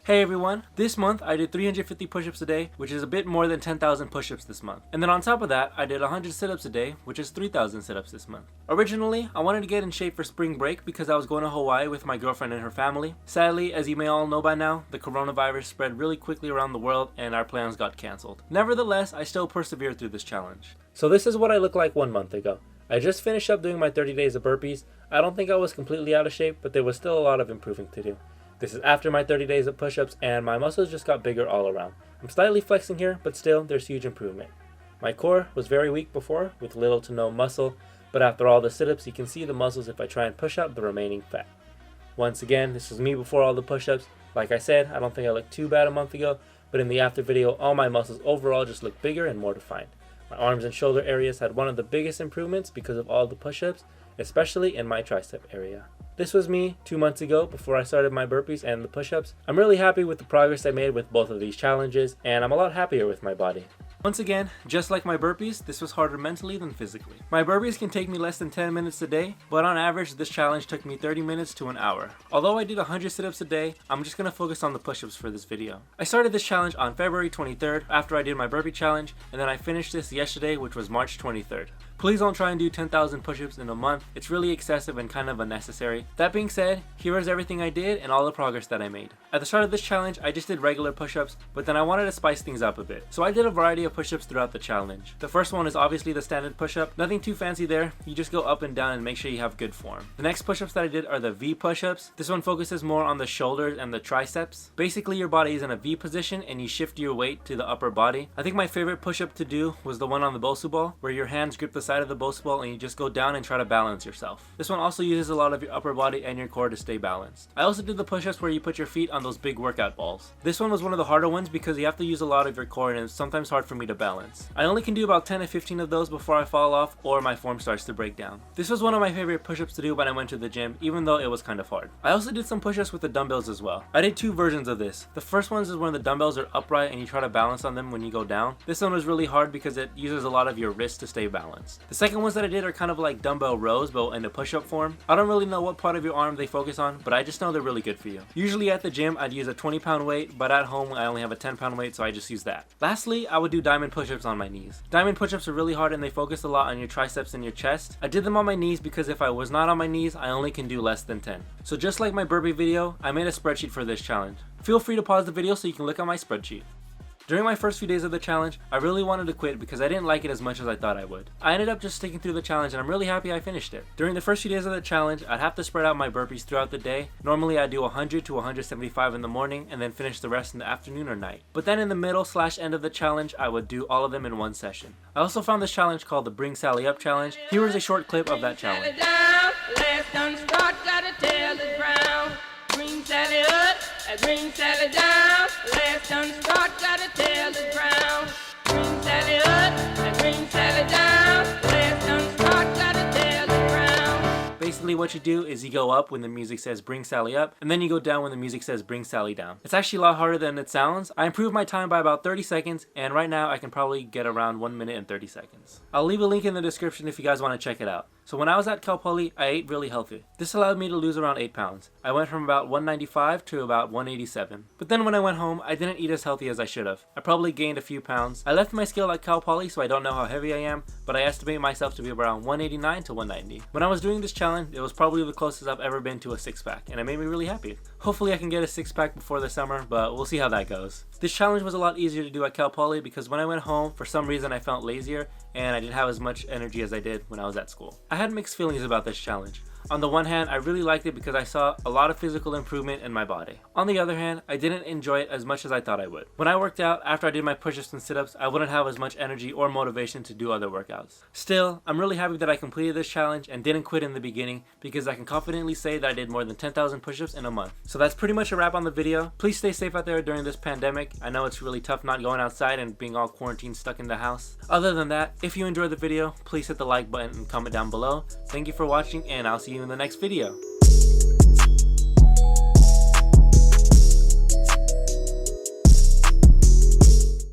Hey everyone, this month I did 350 push-ups a day, which is a bit more than 10,000 push-ups this month. And then on top of that, I did 100 sit-ups a day, which is 3,000 sit-ups this month. Originally, I wanted to get in shape for spring break because I was going to Hawaii with my girlfriend and her family. Sadly, as you may all know by now, the coronavirus spread really quickly around the world and our plans got cancelled. Nevertheless, I still persevered through this challenge. So this is what I looked like 1 month ago. I just finished up doing my 30 days of burpees. I don't think I was completely out of shape, but there was still a lot of improving to do. This is after my 30 days of push-ups and my muscles just got bigger all around. I'm slightly flexing here, but still there's huge improvement. My core was very weak before with little to no muscle, but after all the sit-ups you can see the muscles if I try and push out the remaining fat. Once again, this was me before all the push-ups. Like I said, I don't think I looked too bad a month ago, but in the after video all my muscles overall just looked bigger and more defined. My arms and shoulder areas had one of the biggest improvements because of all the push-ups, especially in my tricep area. This was me 2 months ago before I started my burpees and the push-ups. I'm really happy with the progress I made with both of these challenges, and I'm a lot happier with my body. Once again, just like my burpees, this was harder mentally than physically. My burpees can take me less than 10 minutes a day, but on average this challenge took me 30 minutes to an hour. Although I did 100 sit-ups a day, I'm just going to focus on the push-ups for this video. I started this challenge on February 23rd after I did my burpee challenge, and then I finished this yesterday, which was March 23rd. Please don't try and do 10,000 push-ups in a month. It's really excessive and kind of unnecessary. That being said, here is everything I did and all the progress that I made. At the start of this challenge, I just did regular push-ups, but then I wanted to spice things up a bit. So I did a variety of push-ups throughout the challenge. The first one is obviously the standard push-up. Nothing too fancy there. You just go up and down and make sure you have good form. The next push-ups that I did are the V push-ups. This one focuses more on the shoulders and the triceps. Basically, your body is in a V position and you shift your weight to the upper body. I think my favorite push-up to do was the one on the Bosu ball, where your hands grip the side of the Bosu ball and you just go down and try to balance yourself. This one also uses a lot of your upper body and your core to stay balanced. I also did the push-ups where you put your feet on those big workout balls. This one was one of the harder ones because you have to use a lot of your core and it's sometimes hard for me to balance. I only can do about 10 to 15 of those before I fall off or my form starts to break down. This was one of my favorite push-ups to do when I went to the gym, even though it was kind of hard. I also did some push-ups with the dumbbells as well. I did two versions of this. The first one is when the dumbbells are upright and you try to balance on them when you go down. This one was really hard because it uses a lot of your wrist to stay balanced. The second ones that I did are kind of like dumbbell rows but in a push-up form. I don't really know what part of your arm they focus on, but I just know they're really good for you. Usually at the gym I'd use a 20-pound weight, but at home I only have a 10-pound weight, so I just use that. Lastly, I would do diamond push-ups on my knees. Diamond push-ups are really hard and they focus a lot on your triceps and your chest. I did them on my knees because if I was not on my knees, I only can do less than 10. So just like my burpee video, I made a spreadsheet for this challenge. Feel free to pause the video so you can look at my spreadsheet. During my first few days of the challenge, I really wanted to quit because I didn't like it as much as I thought I would. I ended up just sticking through the challenge and I'm really happy I finished it. During the first few days of the challenge, I'd have to spread out my burpees throughout the day. Normally I do 100 to 175 in the morning and then finish the rest in the afternoon or night. But then in the middle / end of the challenge, I would do all of them in one session. I also found this challenge called the Bring Sally Up challenge. Here is a short clip of that challenge. Bring Sally up, bring Sally down, last done start, gotta tell the ground. Bring Sally up, bring Sally down, last done start, gotta tell the ground. Basically what you do is you go up when the music says bring Sally up, and then you go down when the music says bring Sally down. It's actually a lot harder than it sounds. I improved my time by about 30 seconds, and right now I can probably get around 1 minute and 30 seconds. I'll leave a link in the description if you guys want to check it out. So when I was at Cal Poly, I ate really healthy. This allowed me to lose around 8 pounds. I went from about 195 to about 187. But then when I went home, I didn't eat as healthy as I should have. I probably gained a few pounds. I left my scale at Cal Poly, so I don't know how heavy I am, but I estimate myself to be around 189 to 190. When I was doing this challenge, it was probably the closest I've ever been to a six-pack, and it made me really happy. Hopefully I can get a six-pack before the summer, but we'll see how that goes. This challenge was a lot easier to do at Cal Poly because when I went home, for some reason I felt lazier, and I didn't have as much energy as I did when I was at school. I had mixed feelings about this challenge. On the one hand, I really liked it because I saw a lot of physical improvement in my body. On the other hand, I didn't enjoy it as much as I thought I would. When I worked out, after I did my push-ups and sit-ups, I wouldn't have as much energy or motivation to do other workouts. Still, I'm really happy that I completed this challenge and didn't quit in the beginning because I can confidently say that I did more than 10,000 push-ups in a month. So that's pretty much a wrap on the video. Please stay safe out there during this pandemic. I know it's really tough not going outside and being all quarantined stuck in the house. Other than that, if you enjoyed the video, please hit the like button and comment down below. Thank you for watching, and I'll see you in the next video.